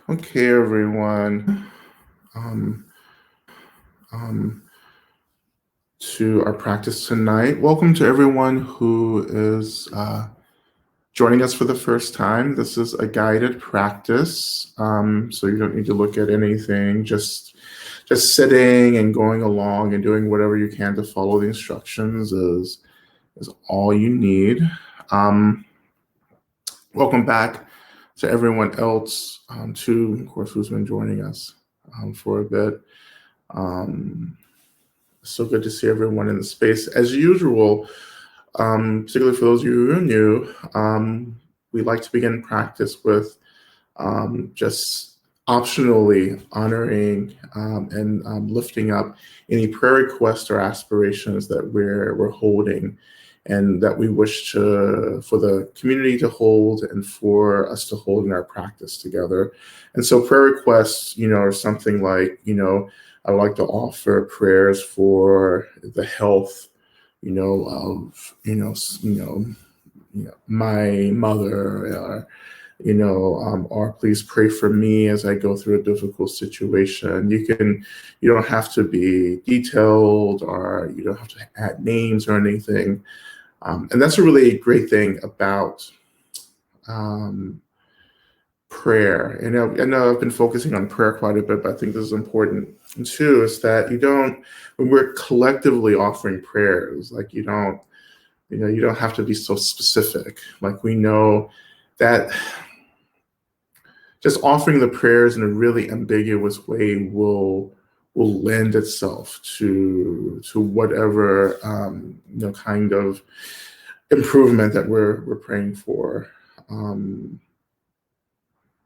Okay, everyone. Um, um, to our practice tonight. Welcome to everyone who is joining us for the first time. This is a guided practice, so you don't need to look at anything. Just sitting and going along and doing whatever you can to follow the instructions is all you need. Welcome back to everyone else, too, of course, who's been joining us for a bit. So good to see everyone in the space. As usual, particularly for those of you who are new, we like to begin practice with just optionally honoring and lifting up any prayer requests or aspirations that we're holding and that we wish for the community to hold and for us to hold in our practice together. And so prayer requests, are something like, I'd like to offer prayers for the health, of, my mother, or please pray for me as I go through a difficult situation. You don't have to be detailed, or you don't have to add names or anything. And that's a really great thing about prayer. I know I've been focusing on prayer quite a bit, but I think this is important too, is that when we're collectively offering prayers, like you don't have to be so specific. Like we know that just offering the prayers in a really ambiguous way will lend itself to whatever kind of improvement that we're praying for.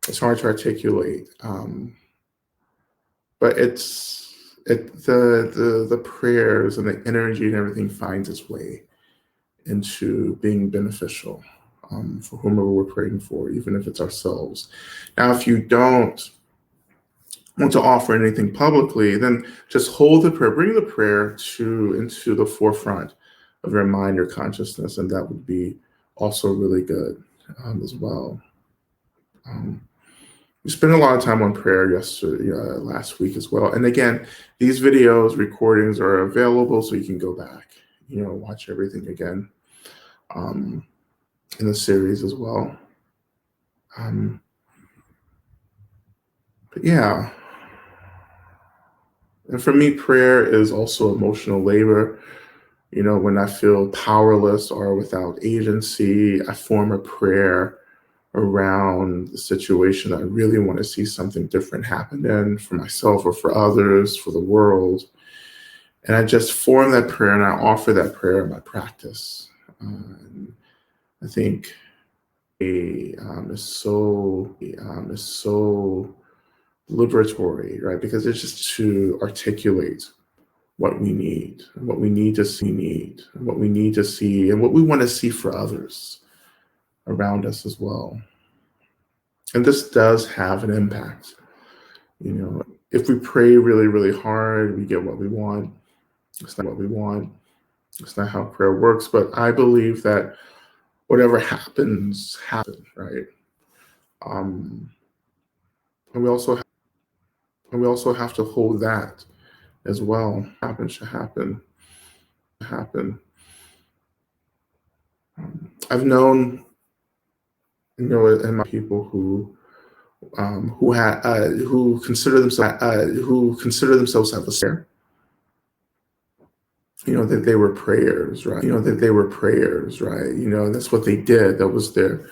It's hard to articulate, but the prayers and the energy and everything finds its way into being beneficial for whomever we're praying for, even if it's ourselves. Now, if you don't want to offer anything publicly, then just hold the prayer, bring the prayer into the forefront of your mind or consciousness, and that would be also really good as well. We spent a lot of time on prayer last week as well. And again, these videos, recordings are available, so you can go back, watch everything again in the series as well. But yeah. And for me, prayer is also emotional labor. When I feel powerless or without agency, I form a prayer around the situation I really want to see something different happen in for myself or for others, for the world. And I just form that prayer and I offer that prayer in my practice. I think is so liberatory, right? Because it's just to articulate what we need, what we need to see, what we need to see, and what we want to see for others around us as well. And this does have an impact. If we pray really, really hard, we get what we want. It's not what we want. It's not how prayer works. But I believe that whatever happens, right? And we also have to hold that as well. Happen should happen. I've known, in my people who consider themselves have a prayer. That they were prayers, right? That's what they did. That was their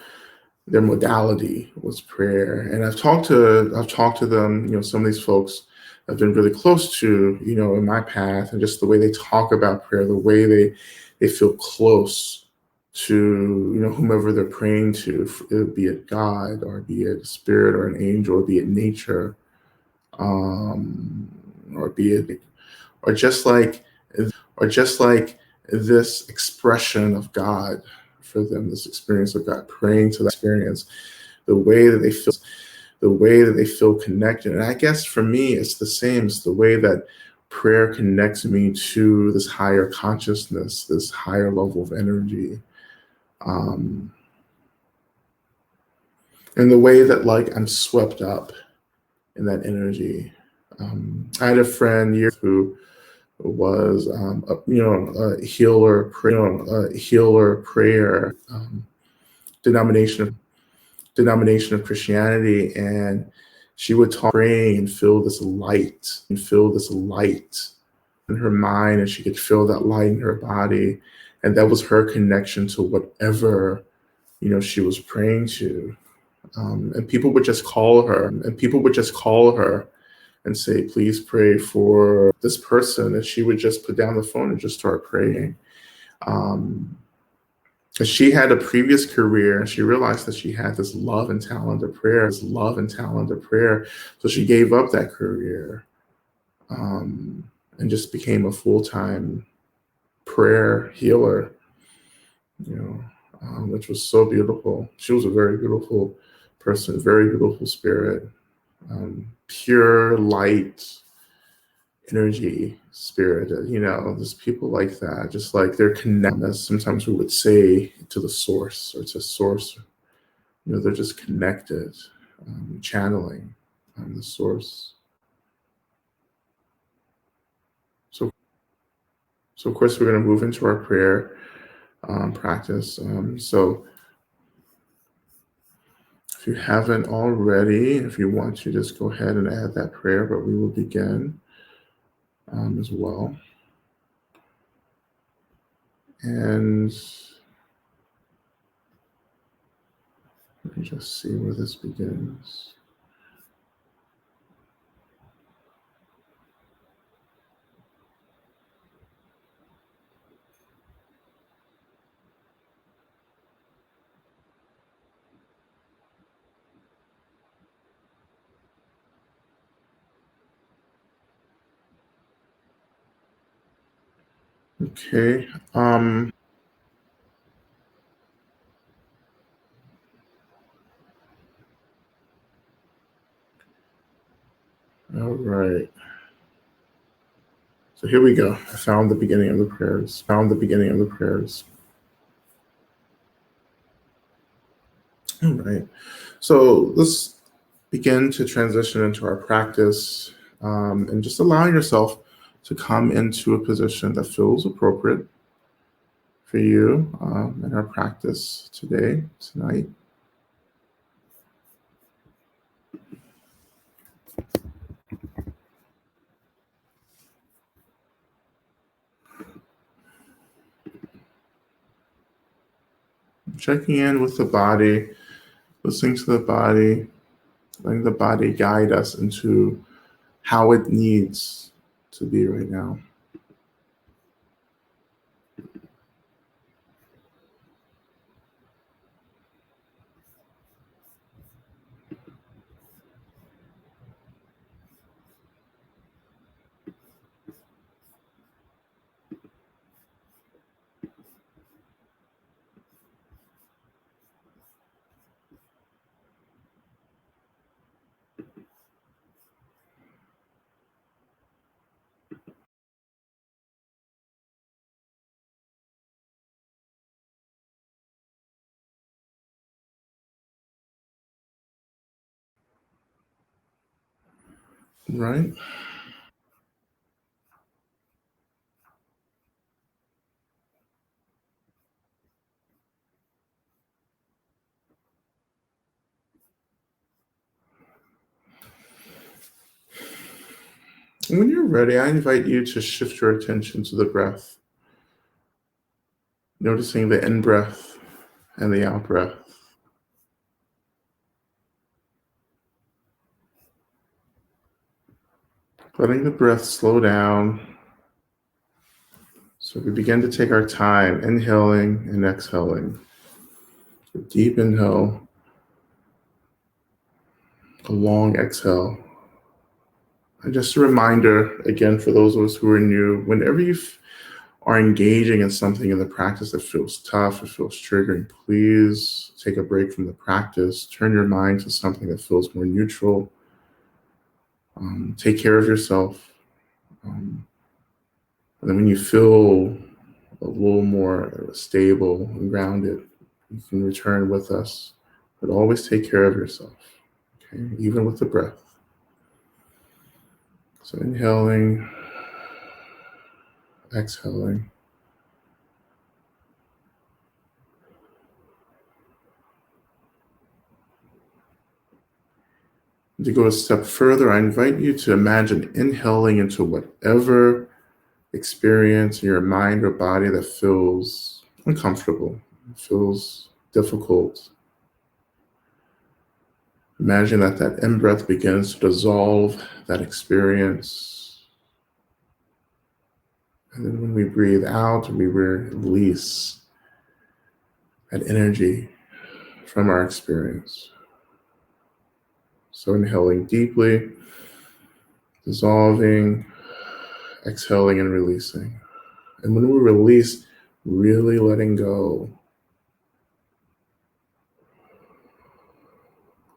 modality, was prayer. And I've talked to them, some of these folks I've been really close to, in my path, and just the way they talk about prayer, the way they feel close to, whomever they're praying to, be it God or be it a spirit or an angel or be it nature, or just like this expression of God for them, this experience of God, praying to that experience, the way that they feel connected. And I guess for me, it's the same. It's the way that prayer connects me to this higher consciousness, this higher level of energy. And the way that I'm swept up in that energy. I had a friend who was a healer prayer denomination of Christianity, and she would talk praying and feel this light in her mind, and she could feel that light in her body, and that was her connection to whatever she was praying to. And people would just call her and say, please pray for this person. And she would just put down the phone and just start praying. Because she had a previous career, and she realized that she had this love and talent of prayer. So she gave up that career and just became a full-time prayer healer, which was so beautiful. She was a very beautiful person, very beautiful spirit, pure light, energy, spirit. There's people like that, just like they're connected, as sometimes we would say, to the source or to source. They're just connected, channeling the source. So of course, we're going to move into our prayer practice. So if you haven't already, if you want to, just go ahead and add that prayer, but we will begin as well. And let me just see where this begins. Okay. All right. So here we go. I found the beginning of the prayers. All right. So let's begin to transition into our practice, and just allowing yourself to come into a position that feels appropriate for you in our practice tonight. Checking in with the body, listening to the body, letting the body guide us into how it needs to be right now. Right? And when you're ready, I invite you to shift your attention to the breath, noticing the in breath and the out breath. Letting the breath slow down. So we begin to take our time, inhaling and exhaling. A deep inhale, a long exhale. And just a reminder, again, for those of us who are new, whenever you are engaging in something in the practice that feels tough or feels triggering, please take a break from the practice. Turn your mind to something that feels more neutral. Take care of yourself. And then when you feel a little more stable and grounded, you can return with us. But always take care of yourself, okay? Even with the breath. So inhaling, exhaling. To go a step further, I invite you to imagine inhaling into whatever experience in your mind or body that feels uncomfortable, feels difficult. Imagine that that in-breath begins to dissolve that experience. And then when we breathe out, we release that energy from our experience. So inhaling deeply, dissolving, exhaling and releasing. And when we release, really letting go,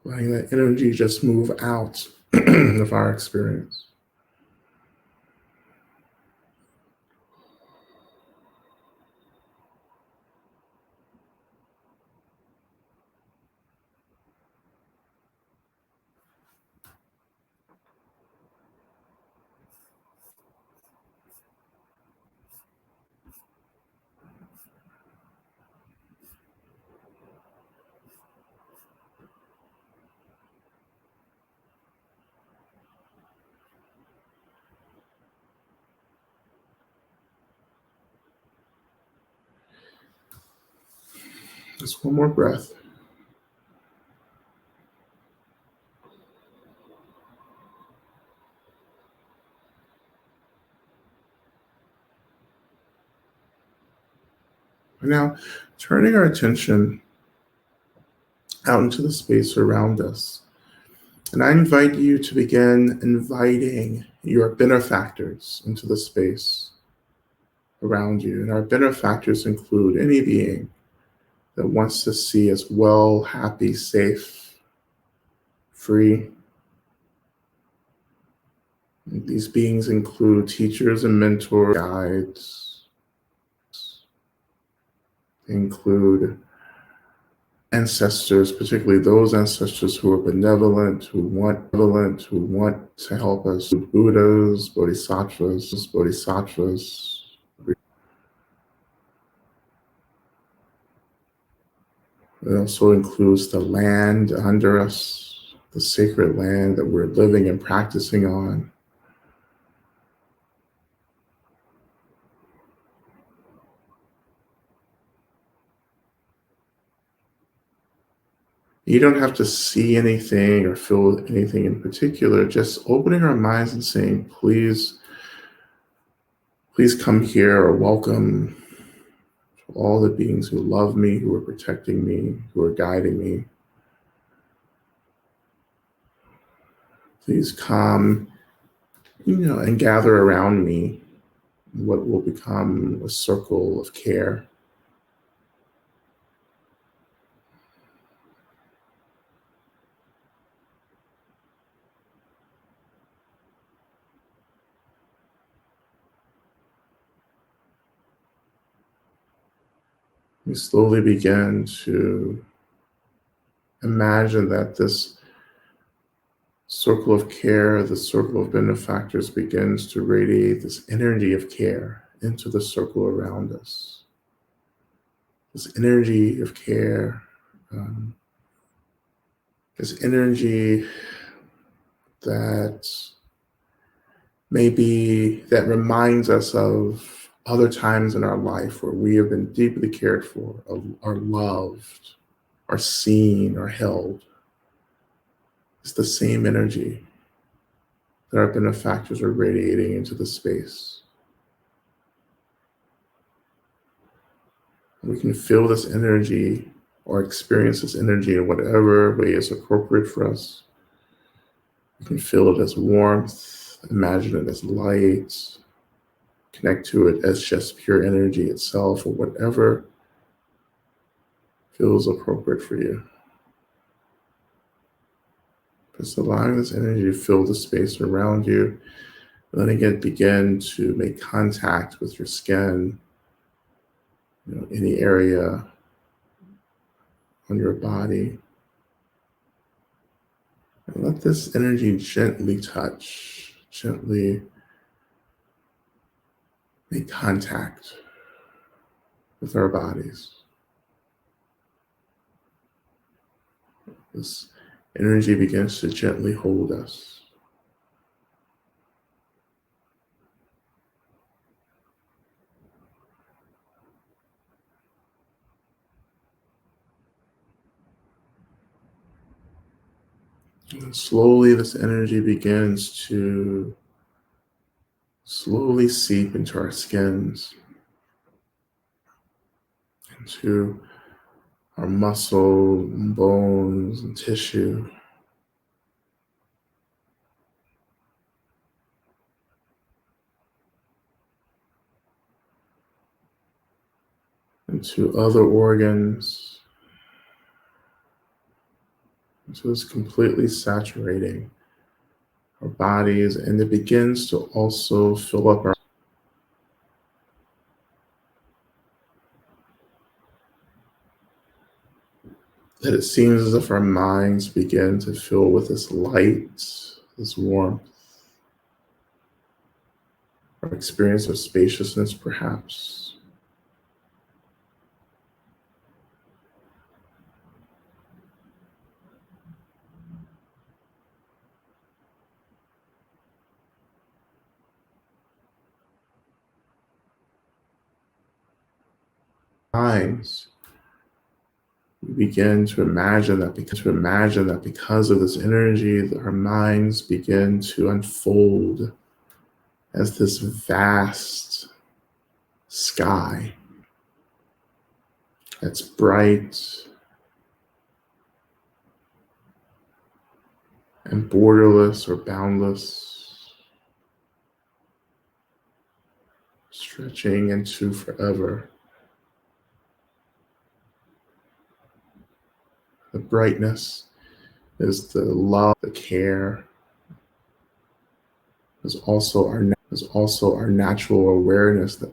letting that energy just move out of our experience. Just one more breath. And now, turning our attention out into the space around us. And I invite you to begin inviting your benefactors into the space around you. And our benefactors include any being that wants to see us well, happy, safe, free. And these beings include teachers and mentors, guides. They include ancestors, particularly those ancestors who are benevolent, who want to help us. Buddhas, bodhisattvas. It also includes the land under us, the sacred land that we're living and practicing on. You don't have to see anything or feel anything in particular, just opening our minds and saying, please come here, or welcome to all the beings who love me, who are protecting me, who are guiding me. Please come, and gather around me what will become a circle of care. We slowly begin to imagine that this circle of care, the circle of benefactors, begins to radiate this energy of care into the circle around us. This energy of care, this energy that that reminds us of other times in our life where we have been deeply cared for, are loved, are seen, are held. It's the same energy that our benefactors are radiating into the space. We can feel this energy or experience this energy in whatever way is appropriate for us. We can feel it as warmth, imagine it as light, connect to it as just pure energy itself, or whatever feels appropriate for you. Just allowing this energy to fill the space around you, letting it begin to make contact with your skin, any area on your body. And let this energy gently touch gently make contact with our bodies. This energy begins to gently hold us. And slowly, this energy begins to slowly seep into our skins, into our muscle, and bones, and tissue, into other organs, until it's completely saturating our bodies, and it begins to also fill up our. That it seems as if our minds begin to fill with this light, this warmth, our experience of spaciousness, perhaps. Minds, we begin to imagine that because of this energy, that our minds begin to unfold as this vast sky that's bright and borderless or boundless, stretching into forever. The brightness is the love, the care, is also our natural awareness that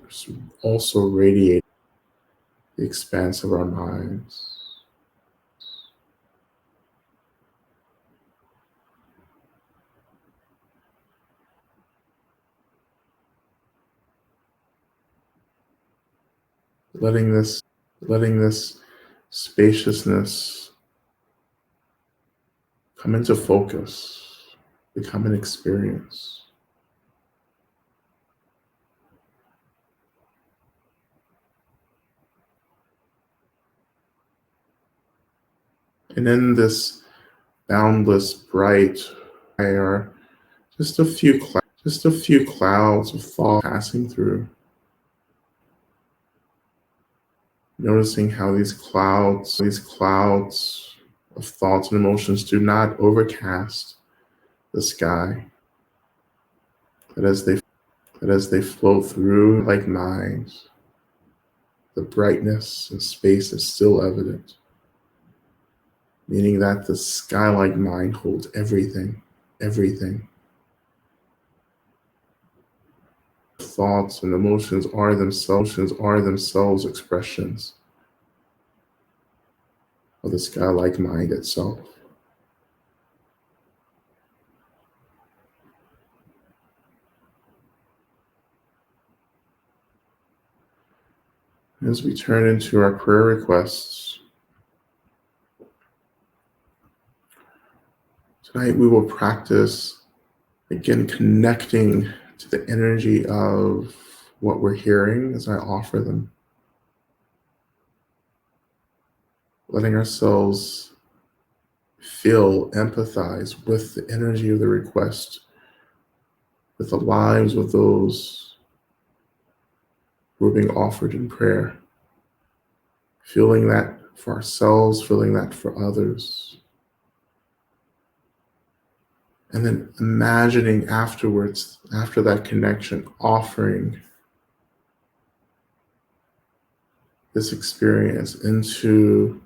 also radiates the expanse of our minds. Letting this spaciousness come into focus, become an experience. And in this boundless bright are just a few clouds of thought passing through. Noticing how these clouds of thoughts and emotions do not overcast the sky, that as they flow through like minds, the brightness and space is still evident, meaning that the sky-like mind holds everything, everything. Thoughts and emotions are themselves expressions of the sky-like mind itself. As we turn into our prayer requests, tonight we will practice, again, connecting to the energy of what we're hearing as I offer them. Letting ourselves feel, empathize with the energy of the request, with the lives of those who are being offered in prayer. Feeling that for ourselves, feeling that for others. And then imagining afterwards, after that connection, offering this experience into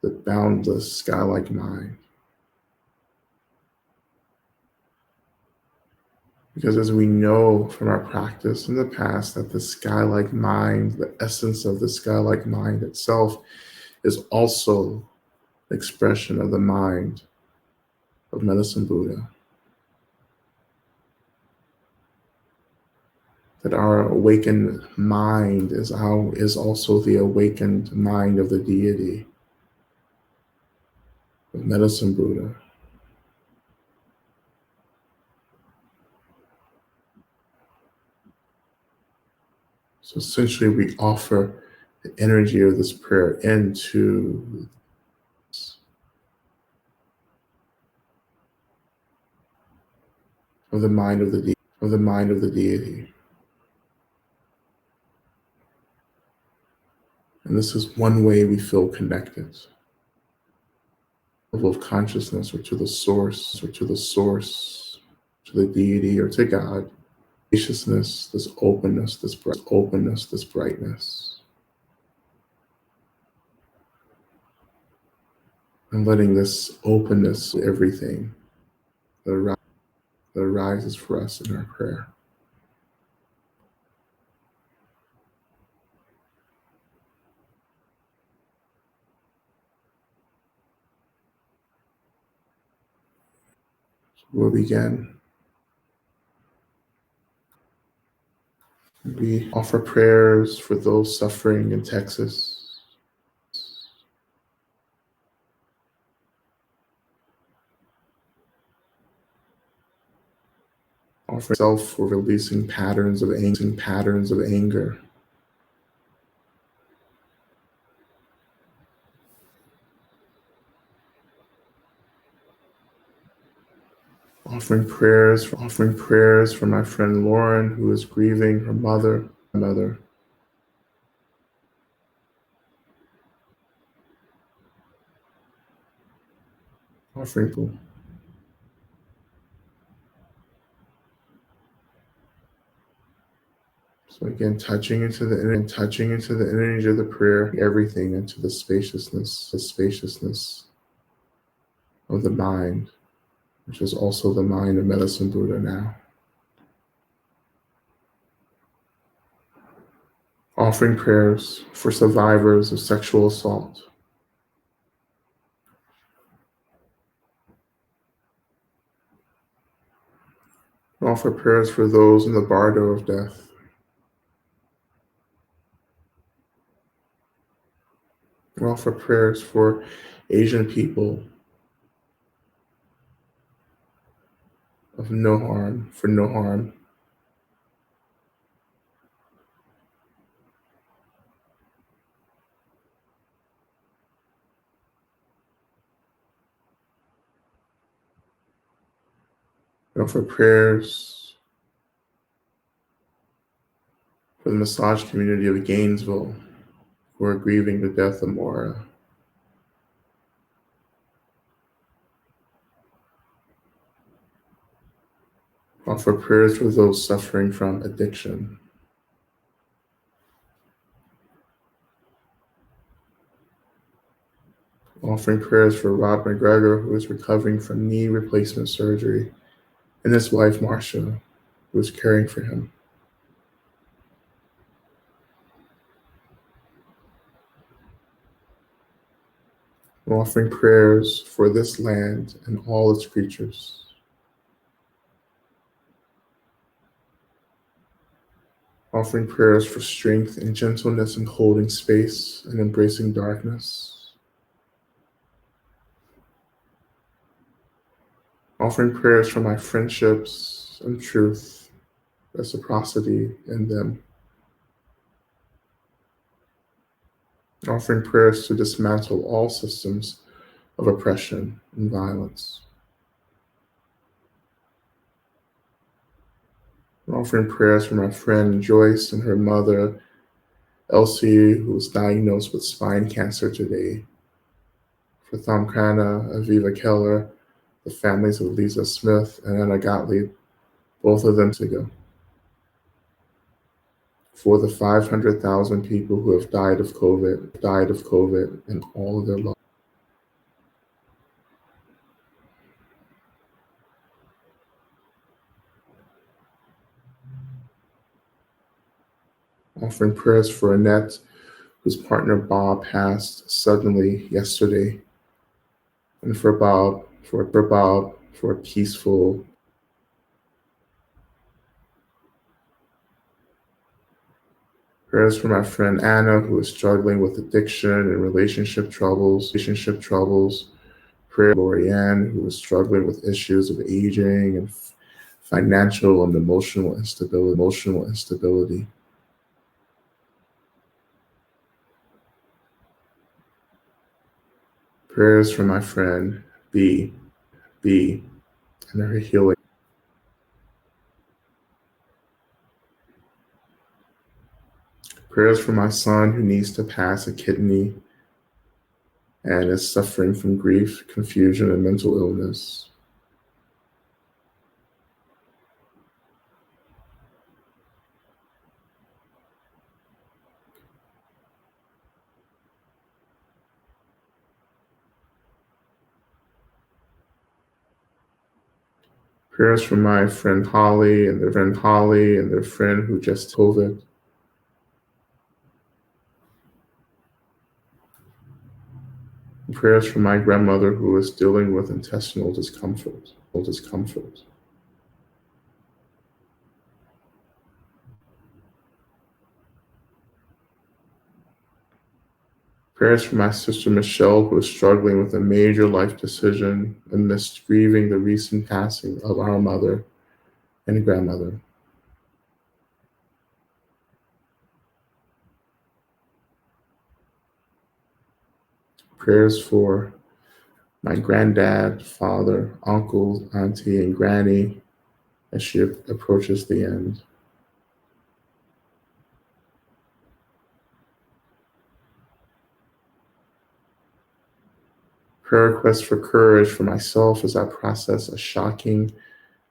the boundless sky-like mind. Because as we know from our practice in the past that the sky-like mind, the essence of the sky-like mind itself, is also the expression of the mind of Medicine Buddha. that our awakened mind is also the awakened mind of the deity, the medicine Buddha. So essentially, we offer the energy of this prayer into the mind of the deity. And this is one way we feel connected. Level of consciousness, or to the source, to the deity, or to God. Spaciousness, this openness, this brightness. And letting this openness everything that arises for us in our prayer. So we'll begin. We offer prayers for those suffering in Texas. Offering self for releasing patterns of anger. Offering prayers for my friend Lauren, who is grieving her mother. Offering. So again, touching into the energy of the prayer, everything into the spaciousness of the mind, which is also the mind of Medicine Buddha now. Offering prayers for survivors of sexual assault. Offer prayers for those in the bardo of death. Offer prayers for Asian people of no harm. Offer prayers for the massage community of Gainesville who are grieving the death of Maura. Offer prayers for those suffering from addiction. Offering prayers for Rod McGregor, who is recovering from knee replacement surgery, and his wife, Marcia, who is caring for him. Offering prayers for this land and all its creatures. Offering prayers for strength and gentleness in holding space and embracing darkness. Offering prayers for my friendships and truth, reciprocity in them. Offering prayers to dismantle all systems of oppression and violence. Offering prayers for my friend Joyce and her mother, Elsie, who was diagnosed with spine cancer today. For Thamkrana, Aviva Keller, the families of Lisa Smith and Anna Gottlieb, both of them ago. For the 500,000 people who have died of COVID and all of their loved. Offering prayers for Annette, whose partner Bob passed suddenly yesterday, and for Bob, for a peaceful. Prayers for my friend Anna, who is struggling with addiction and relationship troubles. Prayer for Lorianne, who is struggling with issues of aging and financial and emotional instability. Prayers for my friend B, and her healing. Prayers for my son who needs to pass a kidney and is suffering from grief, confusion, and mental illness. Prayers for my friend Holly and their friend who just COVID. Prayers for my grandmother who is dealing with intestinal discomfort. Prayers for my sister Michelle, who is struggling with a major life decision amidst grieving the recent passing of our mother and grandmother. Prayers for my granddad, father, uncle, auntie, and granny as she approaches the end. Prayer requests for courage for myself as I process a shocking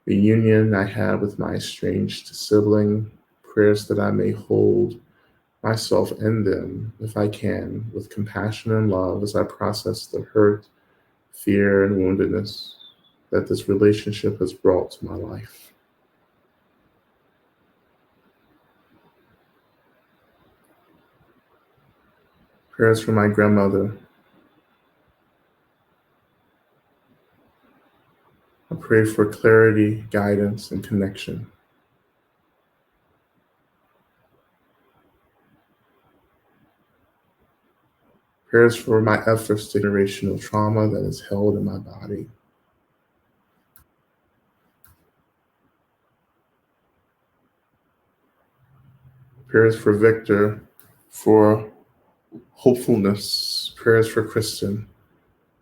reunion I had with my estranged sibling. Prayers that I may hold myself in them, if I can, with compassion and love as I process the hurt, fear, and woundedness that this relationship has brought to my life. Prayers for my grandmother. I pray for clarity, guidance, and connection. Prayers for my efforts to generational trauma that is held in my body. Prayers for Victor, for hopefulness. Prayers for Kristen,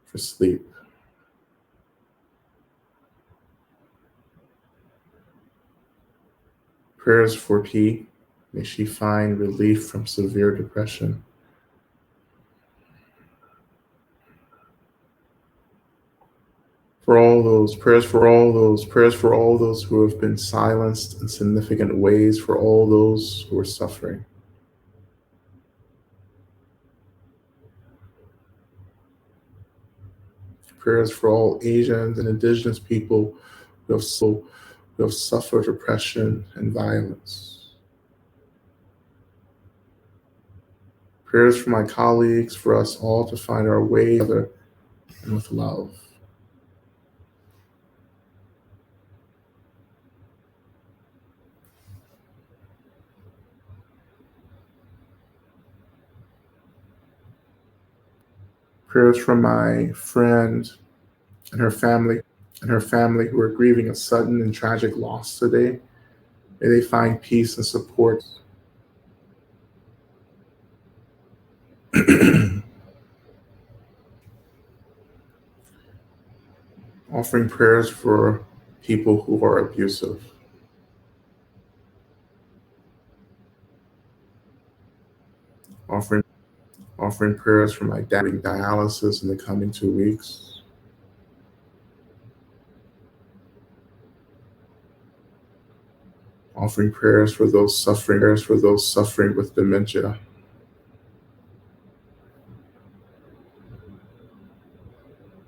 for sleep. Prayers for P. May she find relief from severe depression. Prayers for all those who have been silenced in significant ways, for all those who are suffering. Prayers for all Asians and indigenous people who have suffered oppression and violence. Prayers for my colleagues, for us all to find our way together and with love. Prayers for my friend and her family who are grieving a sudden and tragic loss today. May they find peace and support. Offering prayers for people who are abusive. Offering prayers for my dad doing dialysis in the coming 2 weeks. Offering prayers for those suffering with dementia.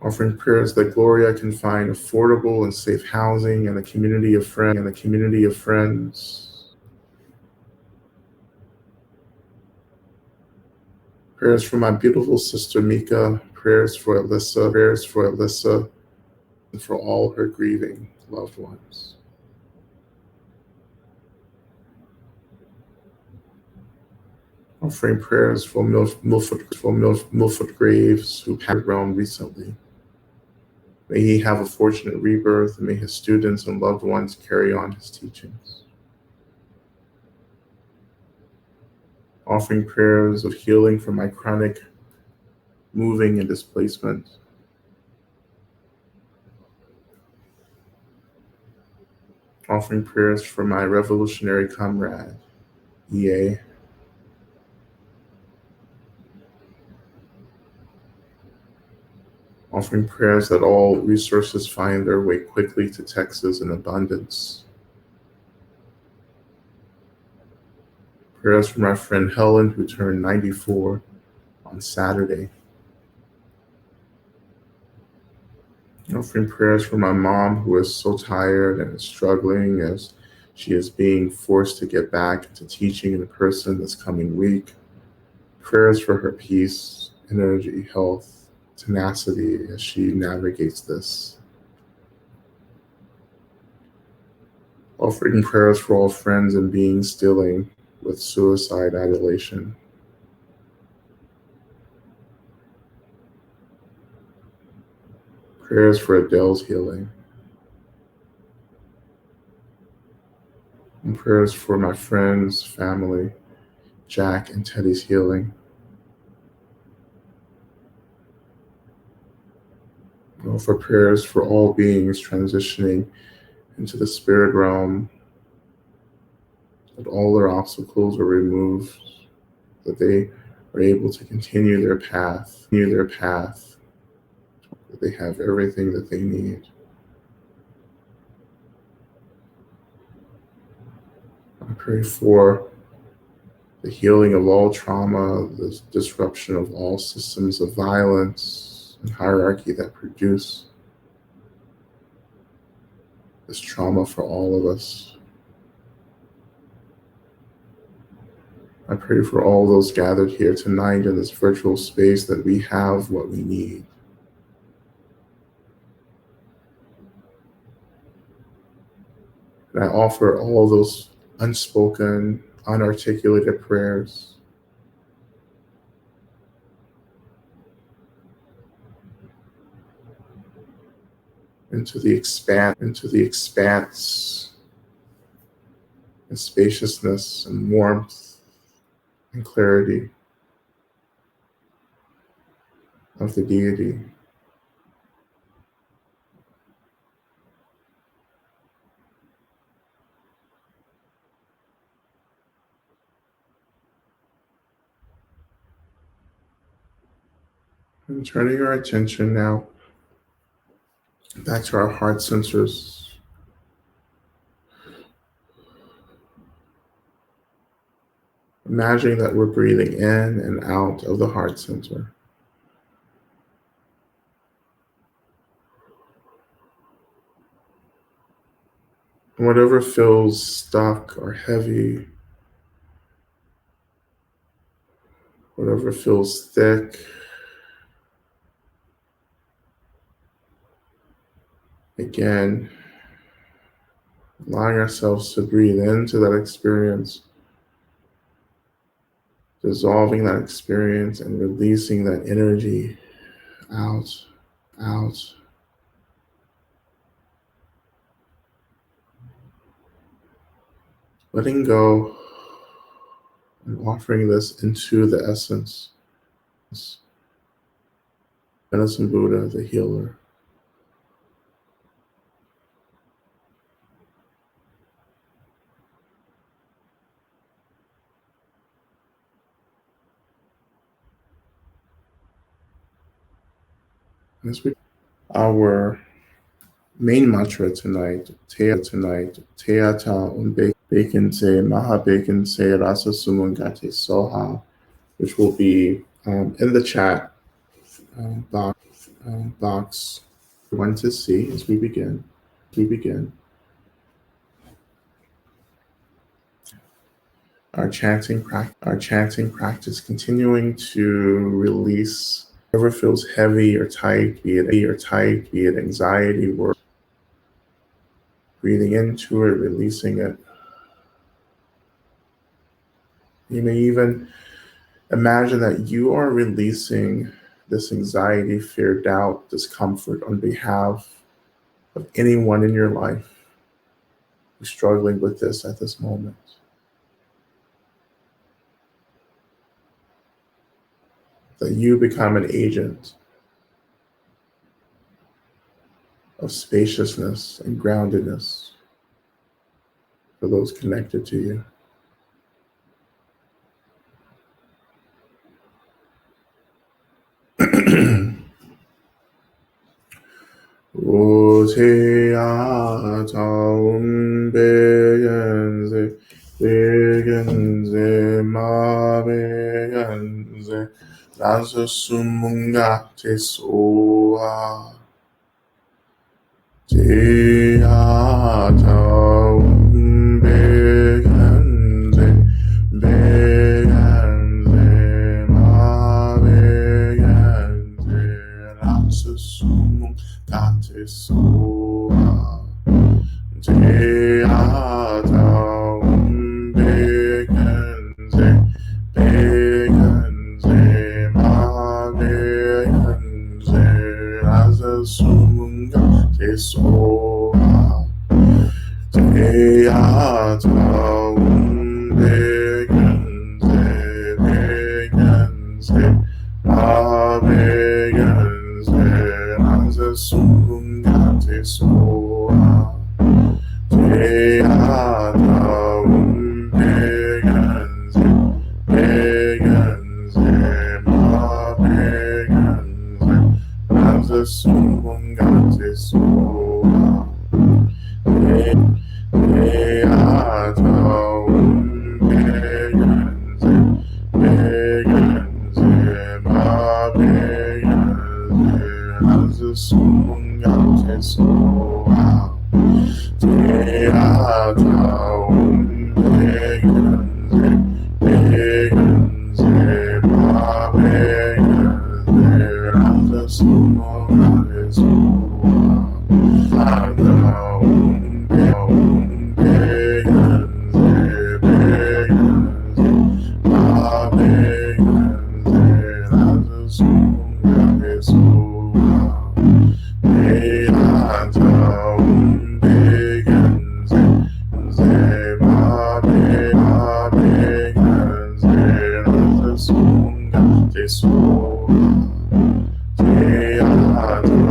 Offering prayers that Gloria can find affordable and safe housing and a community of friends. Prayers for my beautiful sister Mika. Prayers for Alyssa, and for all her grieving loved ones. Offering prayers for Milford Graves, who passed realm recently. May he have a fortunate rebirth, and may his students and loved ones carry on his teachings. Offering prayers of healing for my chronic moving and displacement. Offering prayers for my revolutionary comrade, EA. Offering prayers that all resources find their way quickly to Texas in abundance. Prayers for my friend Helen, who turned 94 on Saturday. Offering prayers for my mom, who is so tired and is struggling as she is being forced to get back into teaching in person this coming week. Prayers for her peace, energy, health, tenacity as she navigates this. Offering prayers for all friends and beings dealing with suicide ideation. Prayers for Adele's healing. And prayers for my friends, family, Jack and Teddy's healing. For prayers for all beings transitioning into the spirit realm, that all their obstacles are removed, that they are able to continue their path, that they have everything that they need. I pray for the healing of all trauma, the disruption of all systems of violence and hierarchy that produce this trauma for all of us. I pray for all those gathered here tonight in this virtual space that we have what we need. And I offer all those unspoken, unarticulated prayers into the expanse and spaciousness and warmth and clarity of the deity. And turning our attention now back to our heart sensors. Imagining that we're breathing in and out of the heart center. And whatever feels stuck or heavy, whatever feels thick, again, allowing ourselves to breathe into that experience, dissolving that experience and releasing that energy out. Letting go and offering this into the essence. Medicine Buddha, the healer. As we our main mantra tonight, Teata Bacon Se, Maha Bacon Se, Rasa Sumangate Soha, which will be in the chat box for one to see as we begin. Our chanting practice, continuing to release whatever feels heavy or tight, be it anxiety, work, breathing into it, releasing it. You may even Imagine that you are releasing this anxiety, fear, doubt, discomfort on behalf of anyone in your life who's struggling with this at this moment. That you become an agent of spaciousness and groundedness for those connected to you. 오세야 자운 베겐세 베겐세 마베겐세 나서 숨문가 제소아 제야 자운 베겐세 베겐세 마베겐세 나서 숨문 가테소아 제아다운 베겐세 베겐세 마베겐세 라서 숨은 가테소아 제아다운 베겐세 베겐세 마베겐세 라서 숨은 가테소아 제아다운 베겐세 베겐세 마베겐세 라서 숨은 가테소아 제아다운 베겐세 베겐세 마베겐세 라서 숨은 가테소아 제아다운 베겐세 베겐세 마베겐세 라서 숨은 가테소아 아다운 베겐세 베겐세 마베겐세 라서 숨은 가테소아 제아다운 베겐세 마베겐세 라서 숨은 가테소아 제아다운 베겐세 베겐세 베겐세 마베겐세 라서 숨은 가테소아 제아다운 베겐세 만세 마베겐세 라서 숨은 가테소아 제아다운 베겐세 만세 마베겐세 라서 숨은 가테소아 제아다운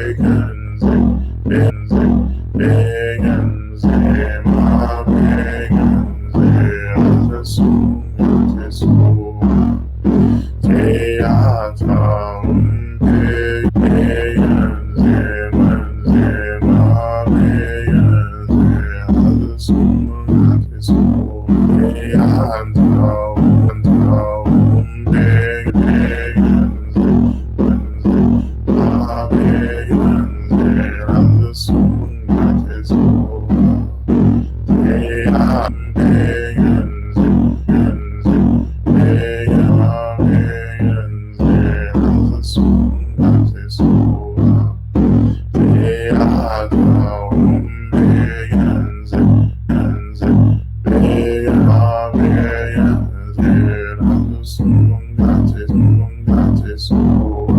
베겐세 베겐세 라서 숨은 가테소아 제아다운 베겐세 베겐세 마베겐세 라서 숨은 가테소아 제아다운 베겐세 베겐세 마베겐세 라서 숨은 가테소아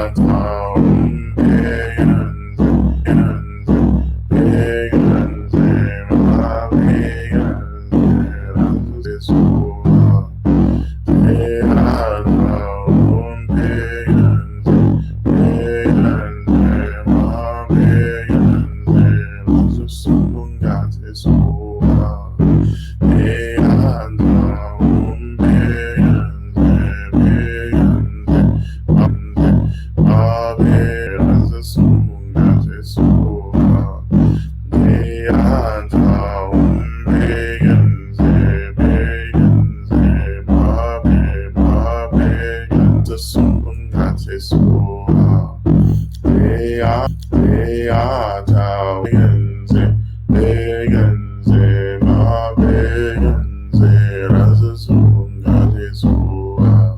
제아다운 베겐세 베겐세 마베겐세 라서 숨은 가테소아 제아다운 베겐세 베겐세 마베겐세 숨은 가테소아 제아다운 베겐세 베겐세 마베겐세 숨은 가테소아 제아다운 베겐세 마베겐세 라서 숨은 가테소아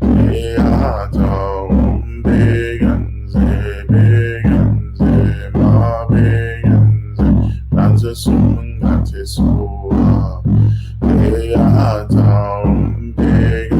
제아다운 베겐세 베겐세 마베겐세 라서 숨은 가테소아 제아다운 베겐세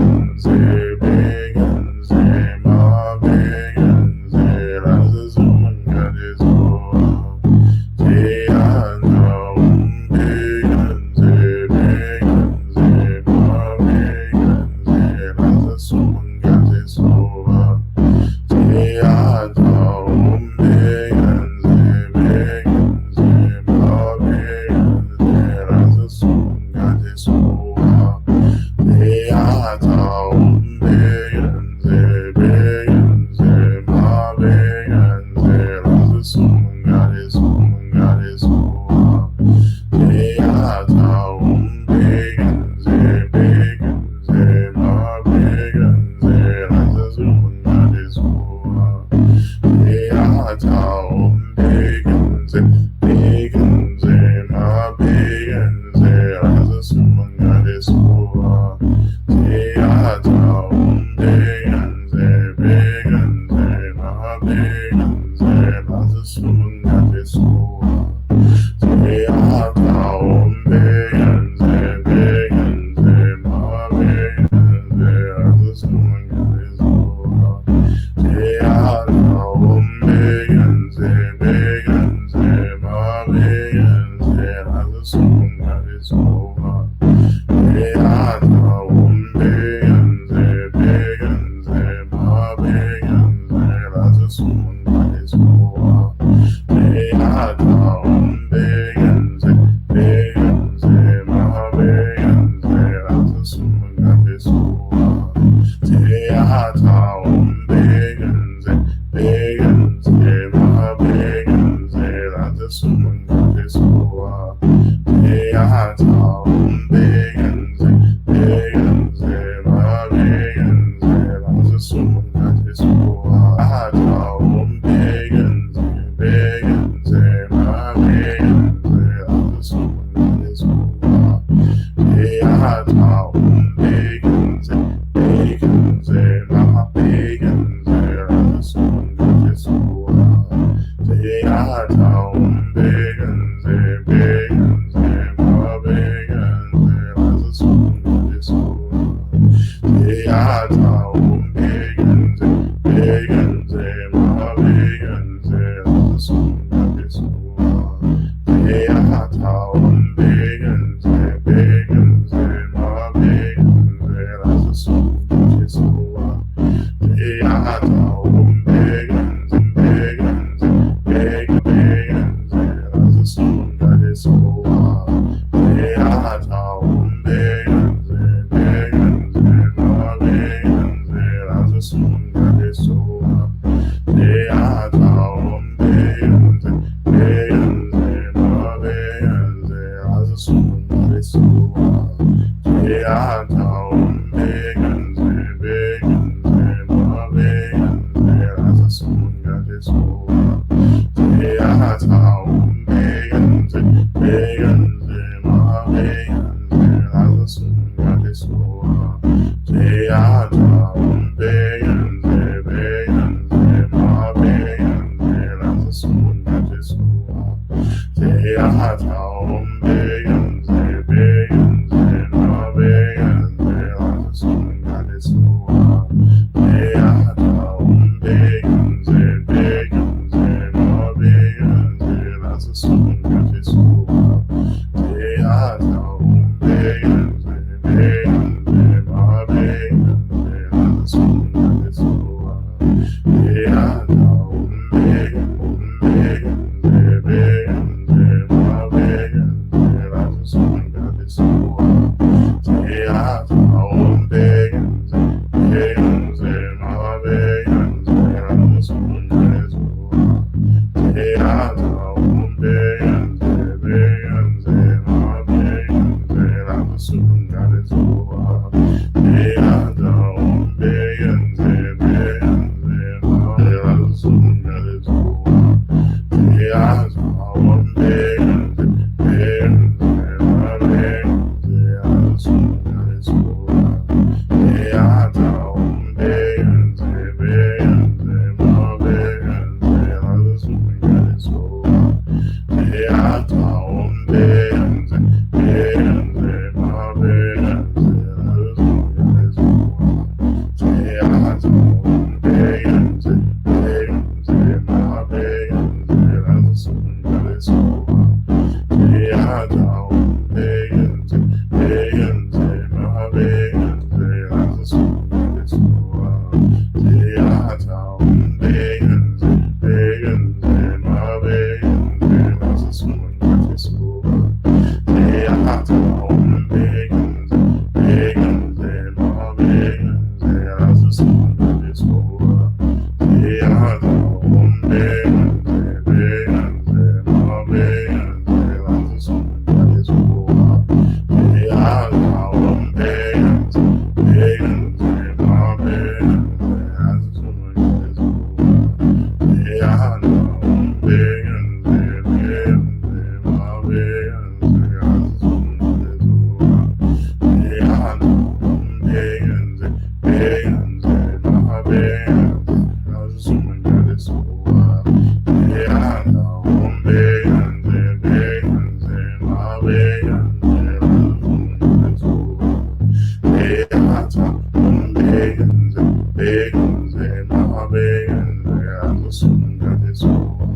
begenze, ma begenze, also sunga de soa.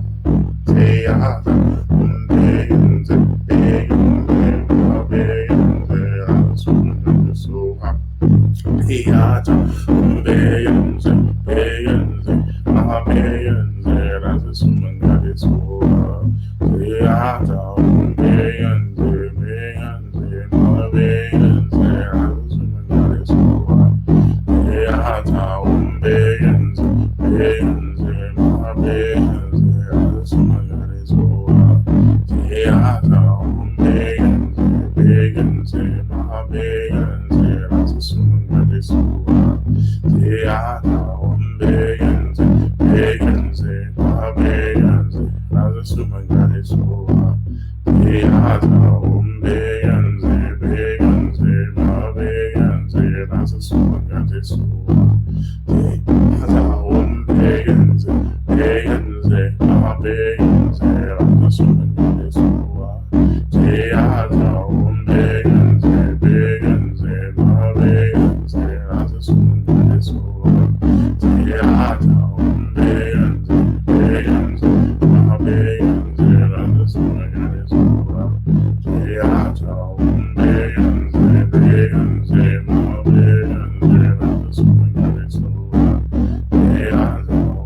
Teata, begenze, begenze, ma begenze, also sunga de soa. Teata, begenze, begenze, ma begenze, also sunga de soa. Teata, begenze, begenze, ma begenze, also sunga de soa. Teata, begenze, begenze, ma begenze, also sunga de soa. Teata, begenze, begenze, ma begenze, also sunga de soa. Teata, begenze, begenze, ma begenze, also sunga de soa. Teata, begenze, begenze, ma begenze, also sunga de soa. Teata, begenze, begenze, ma begenze, also sunga de soa. Teata, begenze, begenze, ma begenze, also sunga de soa. Teata, begenze, begenze, ma begenze, also sunga de soa. Teata,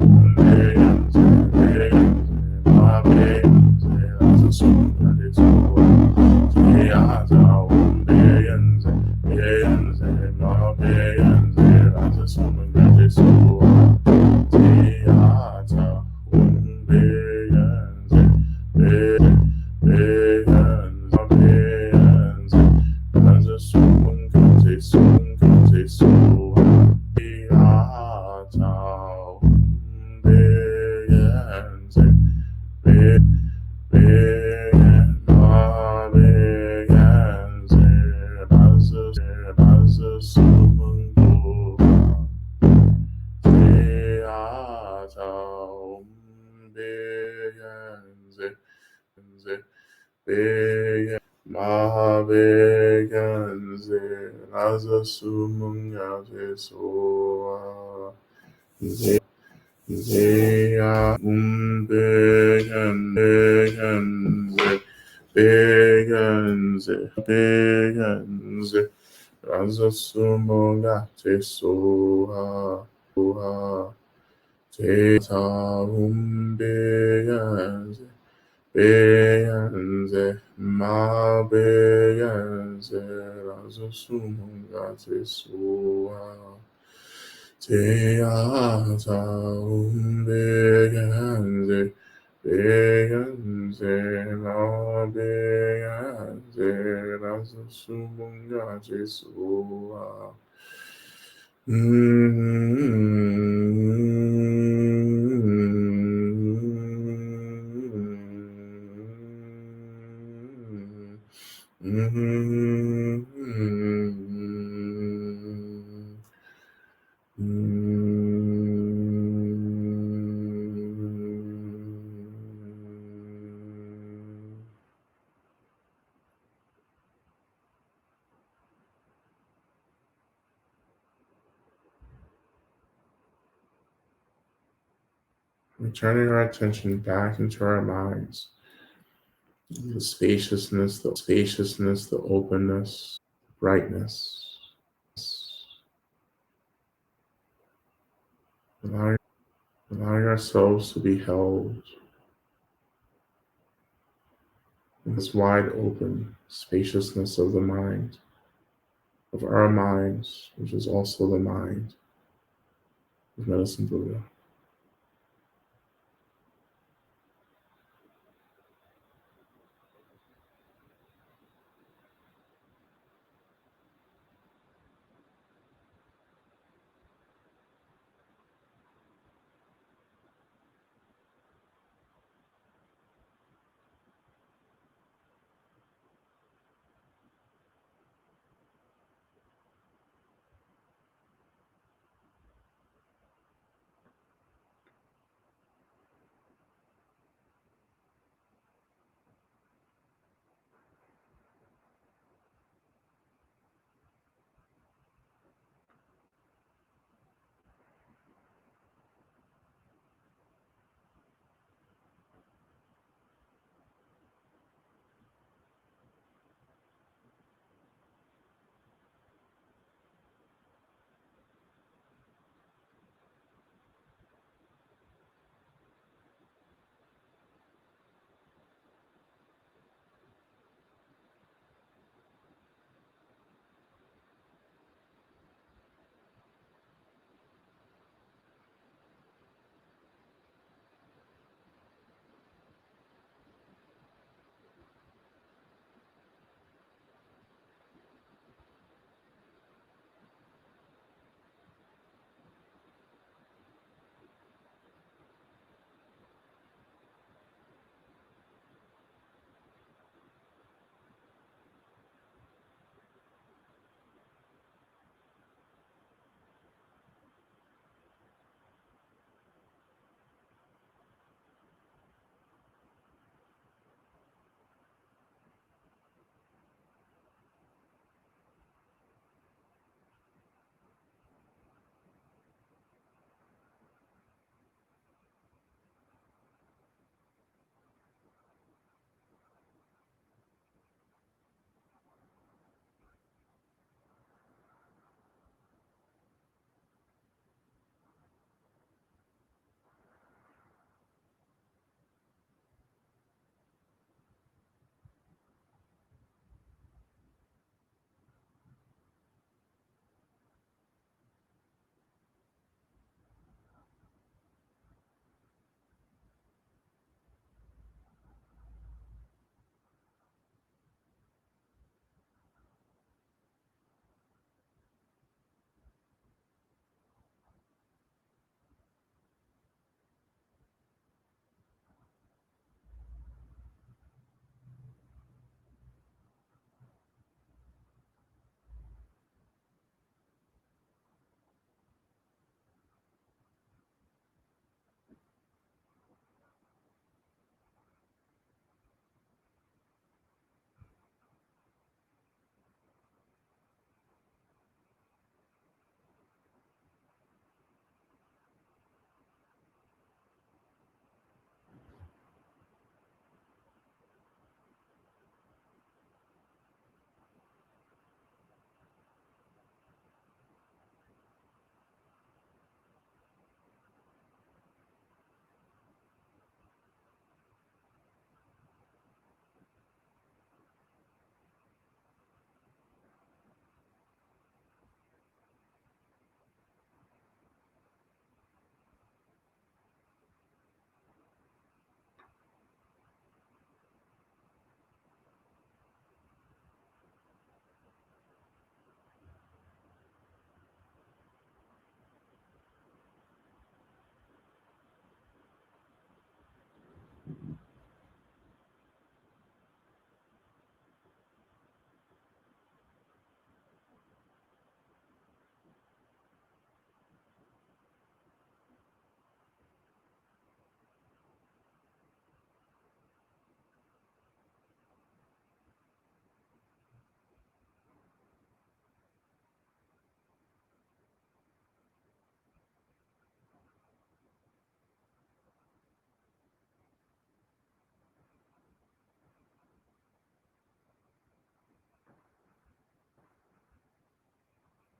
begenze, begenze, ma begenze, also sunga de soa. Teata, begenze, begenze, ma begenze, also sunga de soa. Teata, begenze, begenze, ma begenze, also sunga de soa. Teata, begenze, begenze, also sunga de soa. Teata, begenze, Rasa sumunga tesoa. Zea begenze, Raza sumonga te soha, te ta begenze, ma begenze, Raza sumonga te soha. Teata, begenze, begenze, ma begenze, Raza sumunga Jesua. Returning our attention back into our minds, the spaciousness, the openness, brightness, allowing, allowing ourselves to be held in this wide open spaciousness of the mind, of our minds, which is also the mind of Medicine Buddha.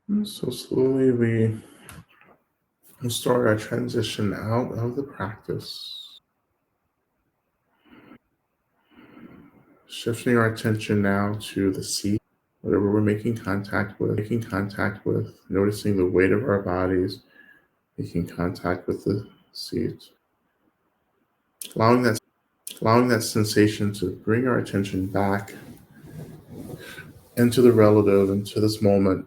And so slowly we will start our transition out of the practice, shifting our attention now to the seat, whatever we're making contact with, noticing the weight of our bodies, making contact with the seat, allowing that sensation to bring our attention back into the relative, into this moment,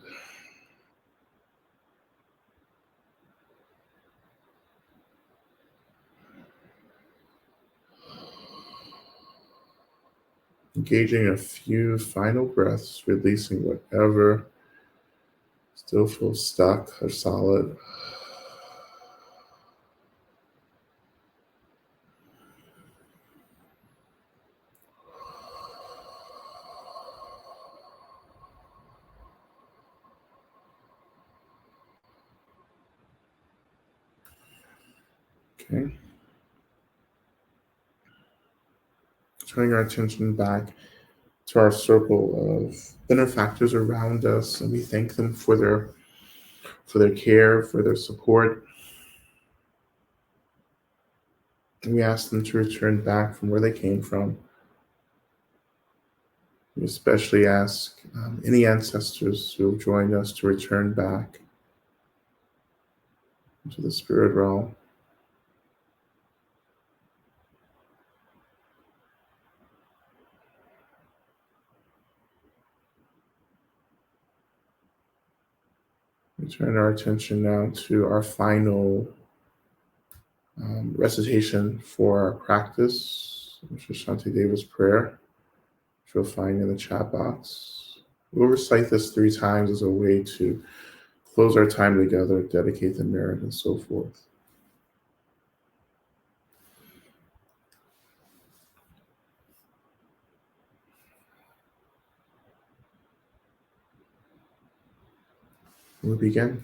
engaging a few final breaths, releasing whatever still feels stuck or solid. Okay. Turning our attention back to our circle of benefactors around us, and we thank them for their care, for their support. And we ask them to return back from where they came from. We especially ask any ancestors who have joined us to return back into the spirit realm. We turn our attention now to our final recitation for our practice, which is Shantideva's prayer, which you'll find in the chat box. We'll recite this 3 times as a way to close our time together, dedicate the merit, and so forth. We begin.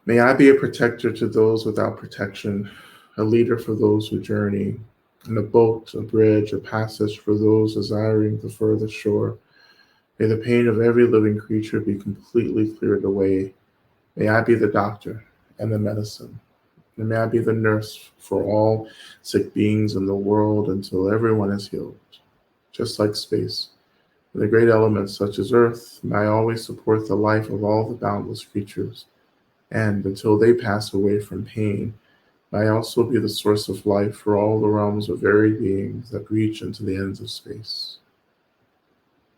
May I be a protector to those without protection, a leader for those who journey, and a boat, a bridge, a passage for those desiring the further shore. May the pain of every living creature be completely cleared away. May I be the doctor and the medicine. And may I be the nurse for all sick beings in the world until everyone is healed. Just like space, and the great elements such as earth, may I always support the life of all the boundless creatures. And until they pass away from pain, may I also be the source of life for all the realms of varied beings that reach into the ends of space.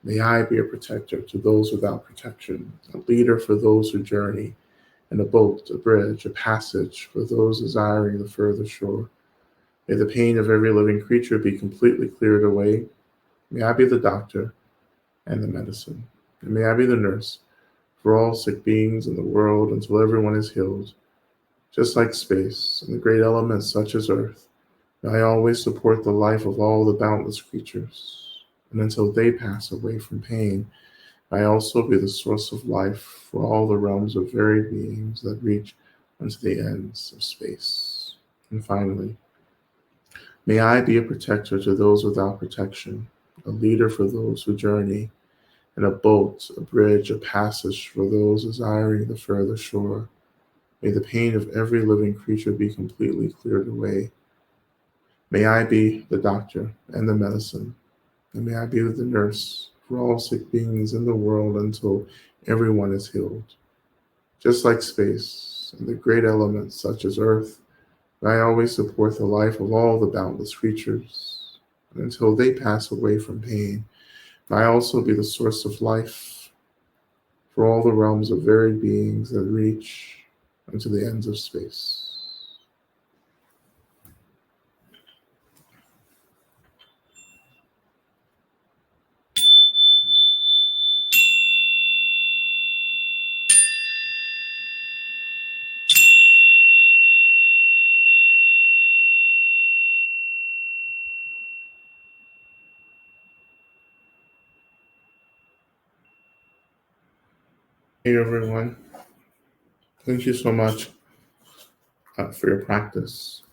May I be a protector to those without protection, a leader for those who journey, and a boat, a bridge, a passage for those desiring the further shore. May the pain of every living creature be completely cleared away. May I be the doctor and the medicine. And may I be the nurse for all sick beings in the world until everyone is healed. Just like space and the great elements such as earth, may I always support the life of all the boundless creatures. And until they pass away from pain, may I also be the source of life for all the realms of varied beings that reach unto the ends of space. And finally, may I be a protector to those without protection, a leader for those who journey, and a boat, a bridge, a passage for those desiring the further shore. May the pain of every living creature be completely cleared away. May I be the doctor and the medicine, and may I be the nurse for all sick beings in the world until everyone is healed. Just like space and the great elements such as earth, may I always support the life of all the boundless creatures. And until they pass away from pain, may I also be the source of life for all the realms of varied beings that reach into the ends of space. Hey everyone, thank you so much for your practice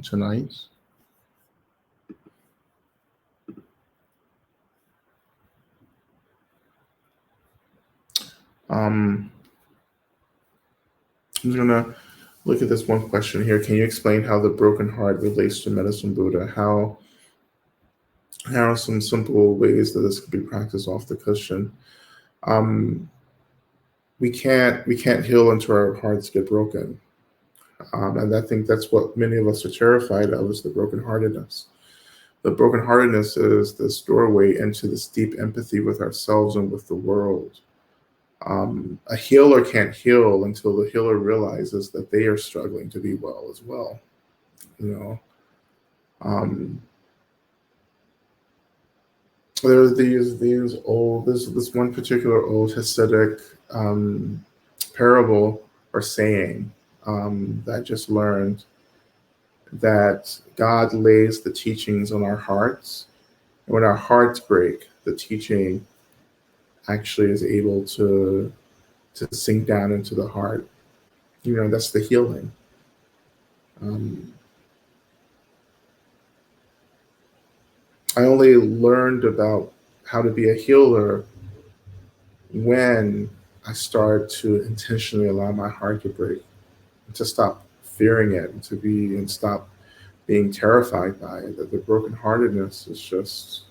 tonight. Um, I'm gonna look at this one question here. Can you explain how the broken heart relates to medicine Buddha? How are some simple ways that this could be practiced off the cushion? Um, we can't heal until our hearts get broken, and I think that's what many of us are terrified of, is the brokenheartedness. The brokenheartedness is this doorway into this deep empathy with ourselves and with the world. A healer can't heal until the healer realizes that they are struggling to be well as well. You know, um, there's these old this one particular old Hasidic parable or saying that I just learned, that God lays the teachings on our hearts, and when our hearts break, the teaching actually is able to sink down into the heart. That's the healing. Um, I only learned about how to be a healer when I start to intentionally allow my heart to break, and to stop fearing it, and stop being terrified by it. That the brokenheartedness is just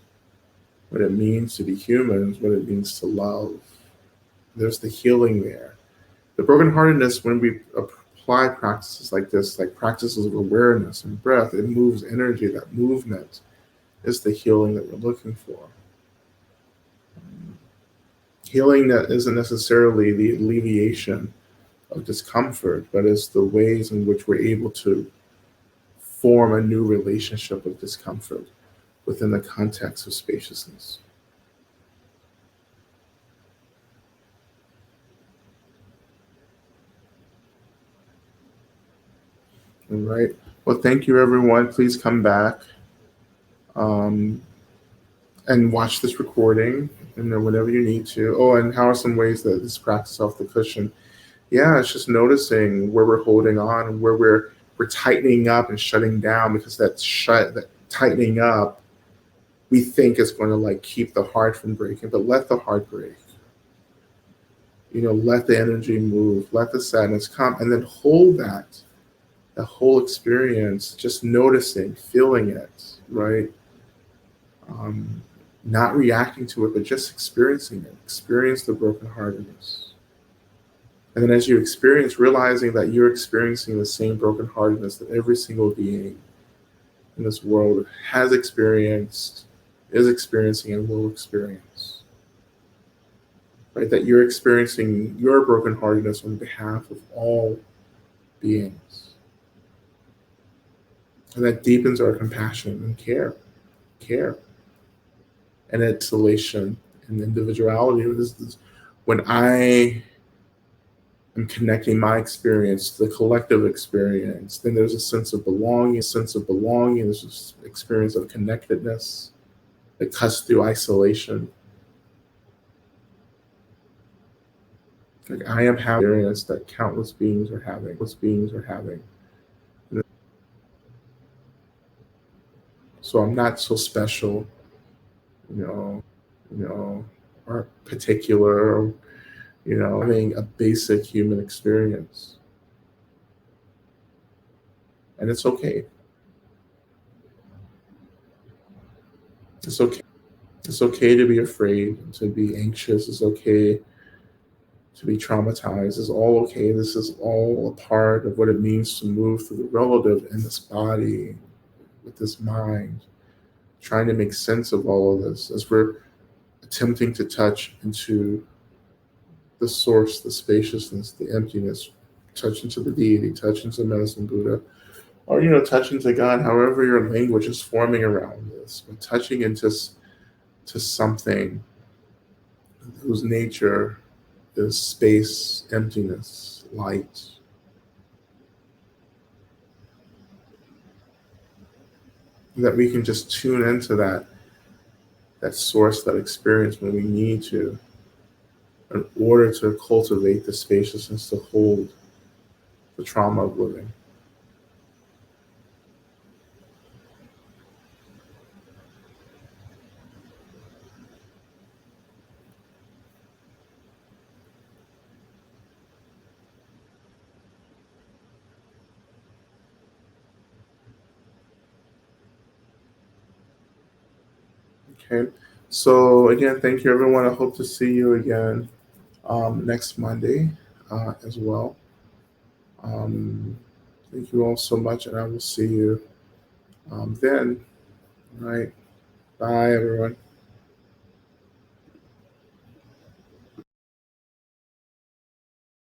what it means to be human, is what it means to love. There's the healing there. The brokenheartedness, when we apply practices like this, like practices of awareness and breath, it moves energy. That movement is the healing that we're looking for. Healing that isn't necessarily the alleviation of discomfort, but it's the ways in which we're able to form a new relationship with discomfort within the context of spaciousness. All right. Well, thank you, everyone. Please come back um, and watch this recording, whenever you need to. Oh, and how are some ways that this practice off the cushion? Yeah, it's just noticing where we're holding on and where we're tightening up and shutting down, because that tightening up, we think is going to like keep the heart from breaking, but let the heart break. Let the energy move, let the sadness come, and then hold the whole experience, just noticing, feeling it, right? Um, Not reacting to it, but just experiencing it. Experience the brokenheartedness. And then as you experience, realizing that you're experiencing the same brokenheartedness that every single being in this world has experienced, is experiencing, and will experience. Right? That you're experiencing your brokenheartedness on behalf of all beings. And that deepens our compassion and care, and isolation and individuality. When I am connecting my experience to the collective experience, then there's a sense of belonging. There's this experience of connectedness that cuts through isolation. Like I am having experience that countless beings are having. So I'm not so special, you know, or particular, or, having a basic human experience. And it's okay. It's okay. It's okay to be afraid, to be anxious. It's okay to be traumatized. It's all okay. This is all a part of what it means to move through the relative in this body, with this mind, trying to make sense of all of this as we're attempting to touch into the source, the spaciousness, the emptiness, touch into the deity, touch into medicine Buddha, or touch into God, however your language is forming around this, but touching into to something whose nature is space, emptiness, light. That we can just tune into that source, that experience when we need to, in order to cultivate the spaciousness to hold the trauma of living. Okay. So again, thank you everyone. I hope to see you again next Monday as well. Um, Thank you all so much, and I will see you then. All right. Bye, everyone.